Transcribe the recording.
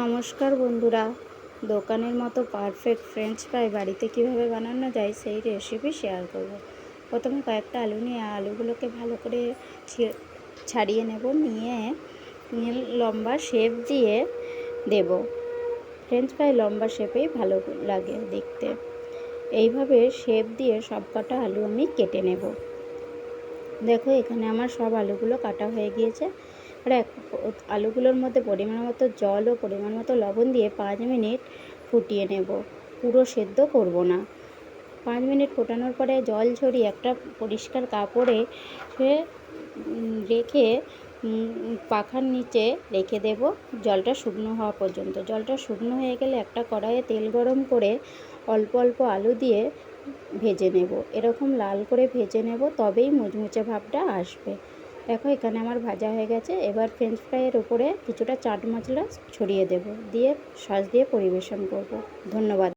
নমস্কার বন্ধুরা, দোকানের মতো পারফেক্ট ফ্রেঞ্চ ফ্রাই বাড়িতে কিভাবে বানানো যায় সেই রেসিপি শেয়ার করব। প্রথমে কয়েকটা আলু নিয়ে আলুগুলোকে ভালো করে ছাড়িয়ে নেব, নিয়ে লম্বা শেপ দিয়ে দেব। ফ্রেঞ্চ ফ্রাই লম্বা শেপেই ভালো লাগে দেখতে। এইভাবে শেপ দিয়ে সব কটা আলু আমি কেটে নেব। দেখো, এখানে আমার সব আলুগুলো কাটা হয়ে গিয়েছে। আর আলুগুলোর মধ্যে পরিমাণ মতো জল ও পরিমাণ মতো লবণ দিয়ে 5 মিনিট ফুটিয়ে নেব। পুরো সেদ্ধ করব না। 5 মিনিট ফোটানোর পরে জল ঝরিয়ে একটা পরিষ্কার কাপড়ে রেখে পাখার নিচে রেখে দেব জলটা শুকনো হওয়া পর্যন্ত। জলটা শুকনো হয়ে গেলে একটা কড়াইয়ে তেল গরম করে অল্প অল্প আলু দিয়ে ভেজে নেব। এরকম লাল করে ভেজে নেব, তবেই মুচমুচে ভাবটা আসবে। দেখো, এখানে আমার ভাজা হয়ে গেছে। এবার ফ্রেঞ্চ ফ্রাইয়ের উপরে কিছুটা চাট মশলা ছড়িয়ে দেব, দিয়ে সস দিয়ে পরিবেশন করব। ধন্যবাদ।